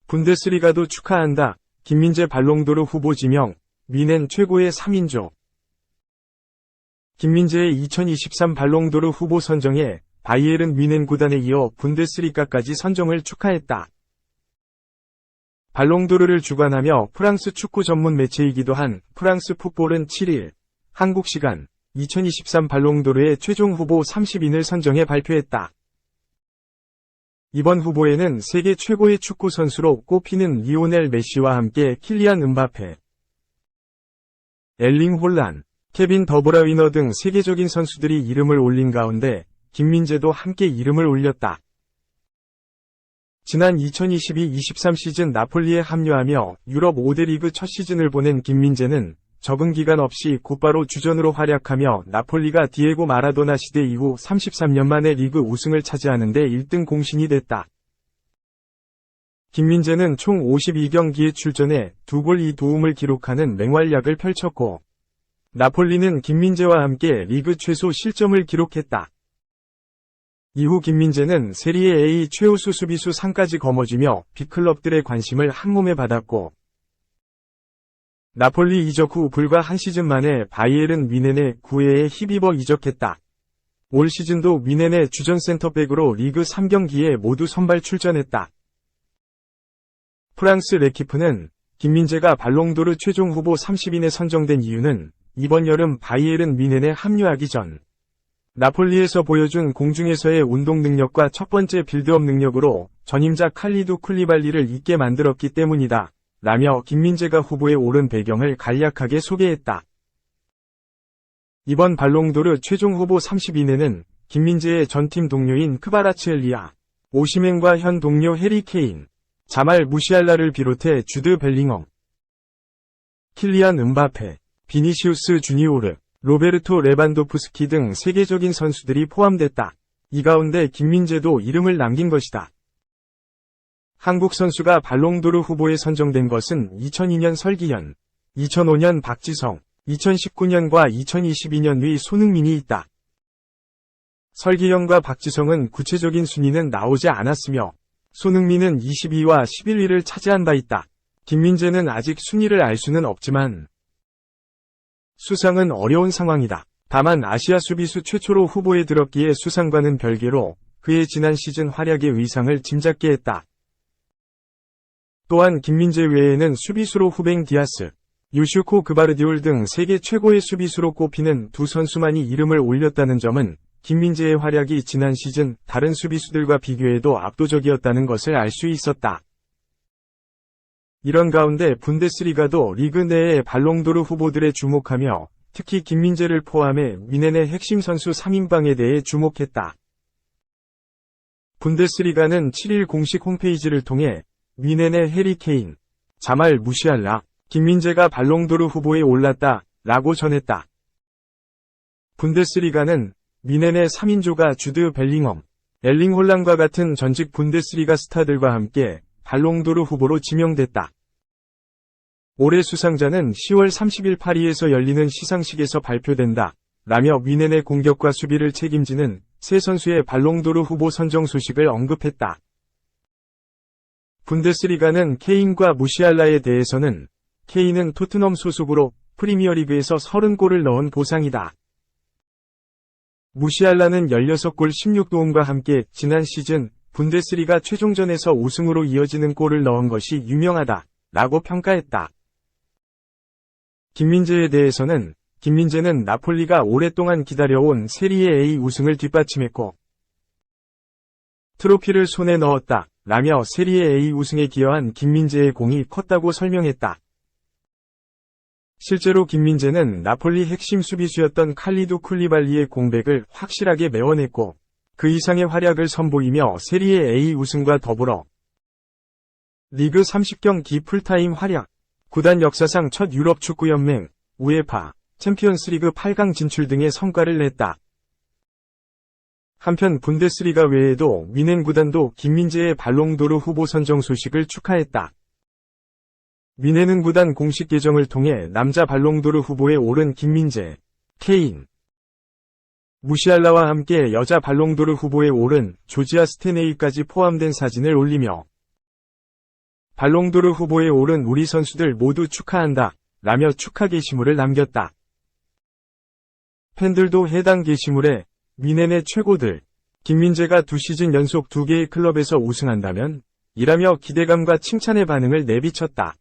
분데스리가도 축하한다. 김민재 발롱도르 후보 지명, 미넨 최고의 3인조. 김민재의 2023 발롱도르 후보 선정에 바이에른 뮌헨 구단에 이어 분데스리가까지 선정을 축하했다. 발롱도르를 주관하며 프랑스 축구 전문 매체이기도 한 프랑스 풋볼은 7일 한국 시간 2023 발롱도르의 최종 후보 30인을 선정해 발표했다. 이번 후보에는 세계 최고의 축구 선수로 꼽히는 리오넬 메시와 함께 킬리안 음바페, 엘링 홀란, 케빈 더브라위너 등 세계적인 선수들이 이름을 올린 가운데 김민재도 함께 이름을 올렸다. 지난 2022-23 시즌 나폴리에 합류하며 유럽 5대 리그 첫 시즌을 보낸 김민재는 적응 기간 없이 곧바로 주전으로 활약하며 나폴리가 디에고 마라도나 시대 이후 33년 만에 리그 우승을 차지하는 데 1등 공신이 됐다. 김민재는 총 52경기에 출전해 2골 2도움을 기록하는 맹활약을 펼쳤고 나폴리는 김민재와 함께 리그 최소 실점을 기록했다. 이후 김민재는 세리에 A 최우수 수비수 상까지 거머쥐며 빅클럽들의 관심을 한몸에 받았고 나폴리 이적 후 불과 한 시즌 만에 바이에른 뮌헨에 9회에 힘입어 이적했다. 올 시즌도 뮌헨의 주전 센터백으로 리그 3경기에 모두 선발 출전했다. 프랑스 레키프는 김민재가 발롱도르 최종 후보 30인에 선정된 이유는 이번 여름 바이에른 뮌헨에 합류하기 전 나폴리에서 보여준 공중에서의 운동 능력과 첫 번째 빌드업 능력으로 전임자 칼리두 쿨리발리를 잊게 만들었기 때문이다. 라며 김민재가 후보에 오른 배경을 간략하게 소개했다. 이번 발롱도르 최종 후보 30인에는 김민재의 전팀 동료인 크바라츠엘리아, 오시멘과 현 동료 해리 케인, 자말 무시알라를 비롯해 주드 벨링엄, 킬리안 음바페, 비니시우스 주니오르, 로베르토 레반도프스키 등 세계적인 선수들이 포함됐다. 이 가운데 김민재도 이름을 남긴 것이다. 한국 선수가 발롱도르 후보에 선정된 것은 2002년 설기현, 2005년 박지성, 2019년과 2022년의 손흥민이 있다. 설기현과 박지성은 구체적인 순위는 나오지 않았으며 손흥민은 22와 11위를 차지한 바 있다. 김민재는 아직 순위를 알 수는 없지만 수상은 어려운 상황이다. 다만 아시아 수비수 최초로 후보에 들었기에 수상과는 별개로 그의 지난 시즌 활약의 위상을 짐작게 했다. 또한 김민재 외에는 수비수로 후뱅 디아스, 유슈코 그바르디올 등 세계 최고의 수비수로 꼽히는 두 선수만이 이름을 올렸다는 점은 김민재의 활약이 지난 시즌 다른 수비수들과 비교해도 압도적이었다는 것을 알 수 있었다. 이런 가운데 분데스리가도 리그 내의 발롱도르 후보들에 주목하며 특히 김민재를 포함해 뮌헨의 핵심 선수 3인방에 대해 주목했다. 분데스리가는 7일 공식 홈페이지를 통해 뮌헨의 해리 케인, 자말 무시알라, 김민재가 발롱도르 후보에 올랐다 라고 전했다. 분데스리가는 뮌헨의 3인조가 주드 벨링엄, 엘링 홀란과 같은 전직 분데스리가 스타들과 함께 발롱도르 후보로 지명됐다. 올해 수상자는 10월 30일 파리에서 열리는 시상식에서 발표된다. 라며 뮌헨의 공격과 수비를 책임지는 세 선수의 발롱도르 후보 선정 소식을 언급했다. 분데스리가는 케인과 무시알라에 대해서는 케인은 토트넘 소속으로 프리미어리그에서 30골을 넣은 보상이다. 무시알라는 16골 16도움과 함께 지난 시즌 분데스리가 최종전에서 우승으로 이어지는 골을 넣은 것이 유명하다. 라고 평가했다. 김민재에 대해서는 김민재는 나폴리가 오랫동안 기다려온 세리에 A 우승을 뒷받침했고 트로피를 손에 넣었다. 라며 세리에 A 우승에 기여한 김민재의 공이 컸다고 설명했다. 실제로 김민재는 나폴리 핵심 수비수였던 칼리두 쿨리발리의 공백을 확실하게 메워냈고 그 이상의 활약을 선보이며 세리에 A 우승과 더불어 리그 30경기 풀타임 활약, 구단 역사상 첫 유럽 축구연맹, 우에파, 챔피언스리그 8강 진출 등의 성과를 냈다. 한편 분데스리가 외에도 뮌헨 구단도 김민재의 발롱도르 후보 선정 소식을 축하했다. 뮌헨은 구단 공식 계정을 통해 남자 발롱도르 후보에 오른 김민재, 케인, 무시알라와 함께 여자 발롱도르 후보에 오른 조지아 스테네이까지 포함된 사진을 올리며 발롱도르 후보에 오른 우리 선수들 모두 축하한다 라며 축하 게시물을 남겼다. 팬들도 해당 게시물에 미넨의 최고들, 김민재가 2시즌 연속 2개의 클럽에서 우승한다면 이라며 기대감과 칭찬의 반응을 내비쳤다.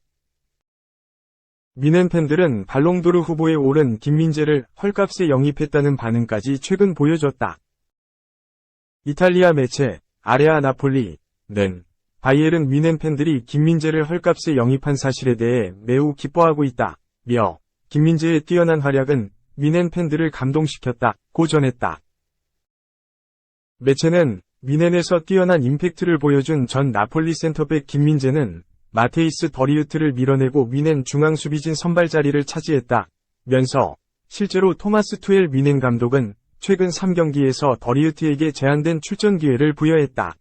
미넨 팬들은 발롱도르 후보에 오른 김민재를 헐값에 영입했다는 반응까지 최근 보여줬다. 이탈리아 매체 아레아 나폴리는 바이에른 미넨 팬들이 김민재를 헐값에 영입한 사실에 대해 매우 기뻐하고 있다며 김민재의 뛰어난 활약은 미넨 팬들을 감동시켰다고 전했다. 매체는 미넨에서 뛰어난 임팩트를 보여준 전 나폴리 센터백 김민재는 마테이스 더리우트를 밀어내고 미넨 중앙수비진 선발 자리를 차지했다면서 실제로 토마스 투엘 미넨 감독은 최근 3경기에서 더리우트에게 제한된 출전 기회를 부여했다.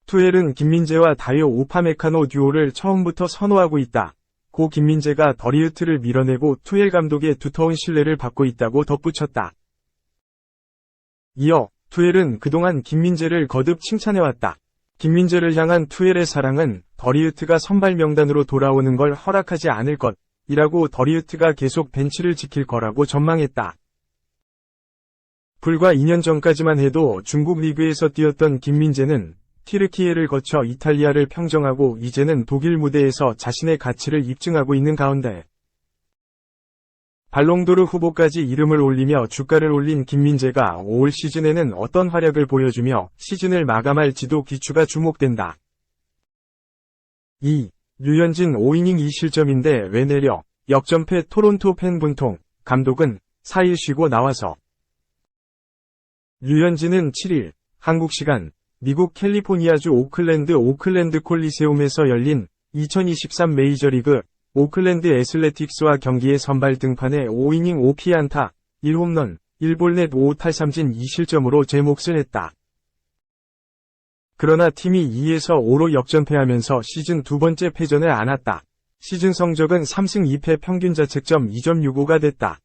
투엘은 김민재와 다요 우파메카노 듀오를 처음부터 선호하고 있다. 고 김민재가 더리우트를 밀어내고 투엘 감독의 두터운 신뢰를 받고 있다고 덧붙였다. 이어 투엘은 그동안 김민재를 거듭 칭찬해왔다. 김민재를 향한 투엘의 사랑은 더리우트가 선발 명단으로 돌아오는 걸 허락하지 않을 것이라고 더리우트가 계속 벤치를 지킬 거라고 전망했다. 불과 2년 전까지만 해도 중국 리그에서 뛰었던 김민재는 티르키예를 거쳐 이탈리아를 평정하고 이제는 독일 무대에서 자신의 가치를 입증하고 있는 가운데 발롱도르 후보까지 이름을 올리며 주가를 올린 김민재가 올 시즌에는 어떤 활약을 보여주며 시즌을 마감할 지도 기추가 주목된다. 2. 류현진 5이닝 2실점인데 왜 내려? 역전패 토론토 팬 분통, 감독은 4일 쉬고 나와서. 류현진은 7일 한국 시간 미국 캘리포니아주 오클랜드 콜리세움에서 열린 2023 메이저리그 오클랜드 애슬레틱스와 경기에 선발 등판해 5이닝 5피안타, 1홈런, 1볼넷 5탈삼진 2실점으로 제 몫을 했다. 그러나 팀이 2에서 5로 역전패하면서 시즌 두 번째 패전을 안았다. 시즌 성적은 3승 2패 평균 자책점 2.65가 됐다.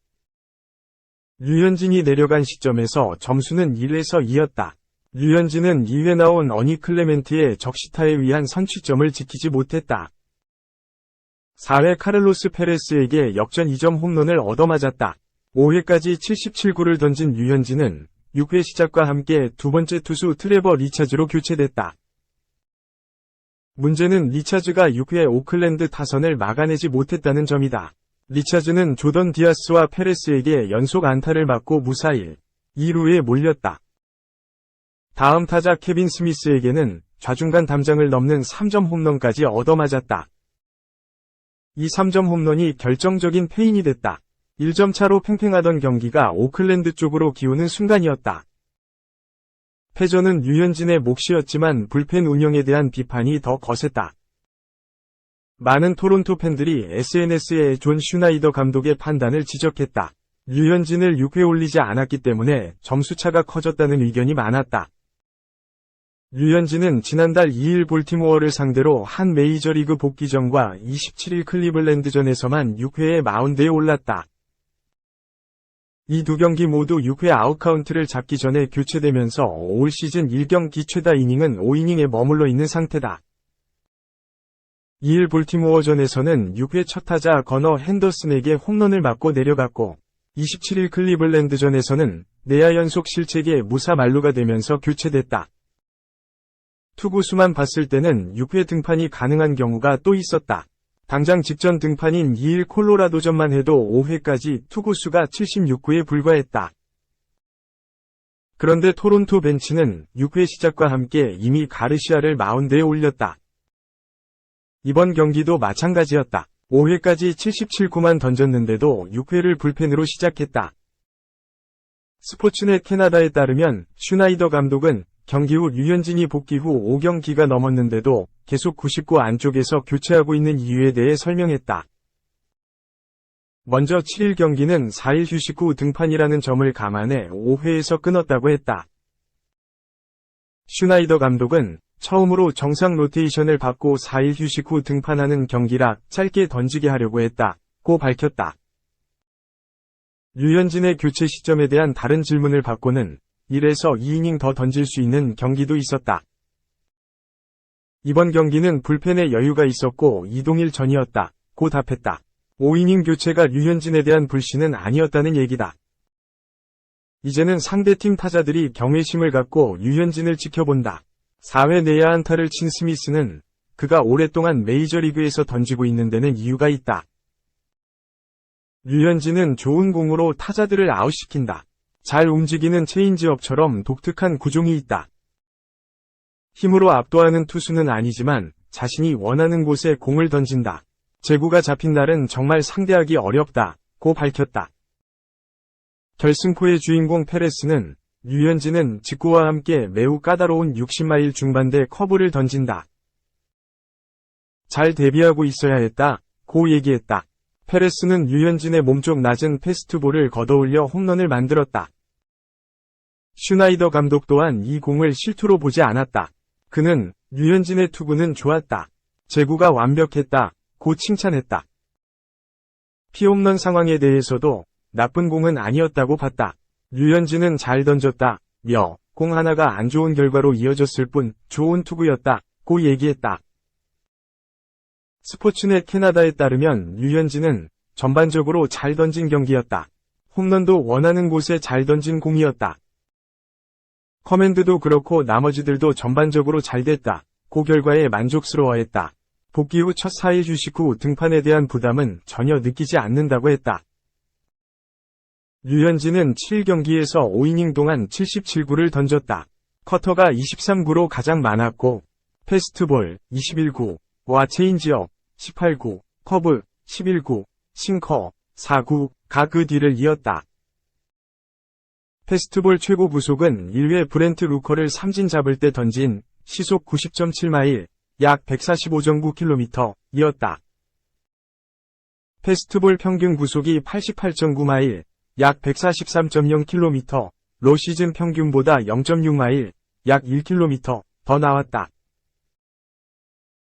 류현진이 내려간 시점에서 점수는 1에서 2였다. 류현진은 2회 나온 어니 클레멘트의 적시타에 의한 선취점을 지키지 못했다. 4회 카를로스 페레스에게 역전 2점 홈런을 얻어맞았다. 5회까지 77구를 던진 류현진은 6회 시작과 함께 두 번째 투수 트레버 리차즈로 교체됐다. 문제는 리차즈가 6회 오클랜드 타선을 막아내지 못했다는 점이다. 리차즈는 조던 디아스와 페레스에게 연속 안타를 맞고 무사히 2루에 몰렸다. 다음 타자 케빈 스미스에게는 좌중간 담장을 넘는 3점 홈런까지 얻어맞았다. 이 3점 홈런이 결정적인 패인이 됐다. 1점 차로 팽팽하던 경기가 오클랜드 쪽으로 기우는 순간이었다. 패전은 류현진의 몫이었지만 불펜 운영에 대한 비판이 더 거셌다. 많은 토론토 팬들이 SNS에 존 슈나이더 감독의 판단을 지적했다. 류현진을 6회 올리지 않았기 때문에 점수차가 커졌다는 의견이 많았다. 류현진은 지난달 2일 볼티모어를 상대로 한 메이저리그 복귀전과 27일 클리블랜드전에서만 6회에 마운드에 올랐다. 이 두 경기 모두 6회 아웃카운트를 잡기 전에 교체되면서 올 시즌 1경기 최다 이닝은 5이닝에 머물러 있는 상태다. 2일 볼티모어전에서는 6회 첫 타자 거너 핸더슨에게 홈런을 맞고 내려갔고 27일 클리블랜드전에서는 내야 연속 실책에 무사 만루가 되면서 교체됐다. 투구수만 봤을 때는 6회 등판이 가능한 경우가 또 있었다. 당장 직전 등판인 2일 콜로라도전만 해도 5회까지 투구수가 76구에 불과했다. 그런데 토론토 벤치는 6회 시작과 함께 이미 가르시아를 마운드에 올렸다. 이번 경기도 마찬가지였다. 5회까지 77구만 던졌는데도 6회를 불펜으로 시작했다. 스포츠넷 캐나다에 따르면 슈나이더 감독은 경기 후 류현진이 복귀 후 5경기가 넘었는데도 계속 99 안쪽에서 교체하고 있는 이유에 대해 설명했다. 먼저 7일 경기는 4일 휴식 후 등판이라는 점을 감안해 5회에서 끊었다고 했다. 슈나이더 감독은 처음으로 정상 로테이션을 받고 4일 휴식 후 등판하는 경기라 짧게 던지게 하려고 했다고 밝혔다. 류현진의 교체 시점에 대한 다른 질문을 받고는 1에서 2이닝 더 던질 수 있는 경기도 있었다. 이번 경기는 불펜에 여유가 있었고 이동일 전이었다. 고 답했다. 5이닝 교체가 류현진에 대한 불신은 아니었다는 얘기다. 이제는 상대팀 타자들이 경외심을 갖고 류현진을 지켜본다. 4회 내야 안타를 친 스미스는 그가 오랫동안 메이저리그에서 던지고 있는 데는 이유가 있다. 류현진은 좋은 공으로 타자들을 아웃시킨다. 잘 움직이는 체인지업처럼 독특한 구종이 있다. 힘으로 압도하는 투수는 아니지만 자신이 원하는 곳에 공을 던진다. 제구가 잡힌 날은 정말 상대하기 어렵다. 고 밝혔다. 결승포의 주인공 페레스는 류현진은 직구와 함께 매우 까다로운 60마일 중반대 커브를 던진다. 잘 대비하고 있어야 했다. 고 얘기했다. 페레스는 류현진의 몸쪽 낮은 패스트볼을 걷어올려 홈런을 만들었다. 슈나이더 감독 또한 이 공을 실투로 보지 않았다. 그는 류현진의 투구는 좋았다. 제구가 완벽했다. 고 칭찬했다. 피홈런 상황에 대해서도 나쁜 공은 아니었다고 봤다. 류현진은 잘 던졌다. 공 하나가 안 좋은 결과로 이어졌을 뿐 좋은 투구였다. 고 얘기했다. 스포츠넷 캐나다에 따르면 류현진은 전반적으로 잘 던진 경기였다. 홈런도 원하는 곳에 잘 던진 공이었다. 커맨드도 그렇고 나머지들도 전반적으로 잘 됐다. 그 결과에 만족스러워했다. 복귀 후 첫 4일 휴식 후 등판에 대한 부담은 전혀 느끼지 않는다고 했다. 류현진은 7경기에서 5이닝 동안 77구를 던졌다. 커터가 23구로 가장 많았고 패스트볼 21구와 체인지업 18구, 커브 11구, 싱커 4구가 그 뒤를 이었다. 패스트볼 최고 구속은 1회 브렌트 루커를 삼진 잡을 때 던진 시속 90.7마일, 약 145.9km 이었다. 패스트볼 평균 구속이 88.9마일, 약 143.0km로 시즌 평균보다 0.6마일, 약 1km 더 나왔다.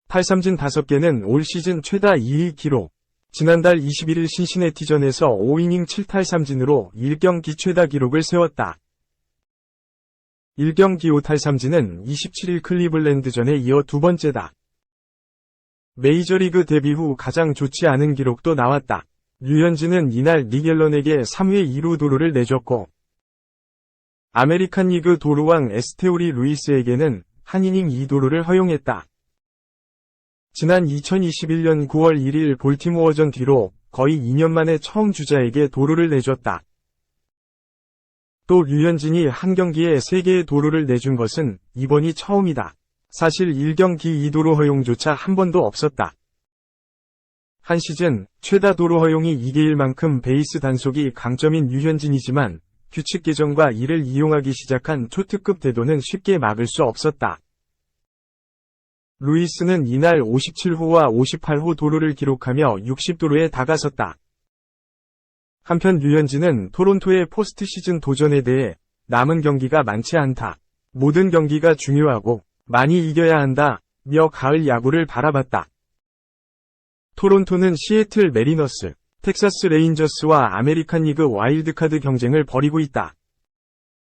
탈삼진 5개는 올 시즌 최다 2위 기록. 지난달 21일 신시내티전에서 5이닝 7탈삼진으로 1경기 최다 기록을 세웠다. 1경기 5탈삼진은 27일 클리블랜드전에 이어 두 번째다. 메이저리그 데뷔 후 가장 좋지 않은 기록도 나왔다. 류현진은 이날 니겔런에게 3회 2루 도루를 내줬고 아메리칸 리그 도루왕 에스테오리 루이스에게는 한 이닝 2도루를 허용했다. 지난 2021년 9월 1일 볼티모어전 뒤로 거의 2년 만에 처음 주자에게 도루를 내줬다. 또 류현진이 한 경기에 3개의 도루를 내준 것은 이번이 처음이다. 사실 1경기 2도루 허용조차 한 번도 없었다. 한 시즌 최다 도루 허용이 2개일 만큼 베이스 단속이 강점인 류현진이지만 규칙 개정과 이를 이용하기 시작한 초특급 대도는 쉽게 막을 수 없었다. 루이스는 이날 57호와 58호 도루를 기록하며 60도루에 다가섰다. 한편 류현진은 토론토의 포스트 시즌 도전에 대해 남은 경기가 많지 않다. 모든 경기가 중요하고 많이 이겨야 한다. 며 가을 야구를 바라봤다. 토론토는 시애틀 메리너스, 텍사스 레인저스와 아메리칸 리그 와일드카드 경쟁을 벌이고 있다.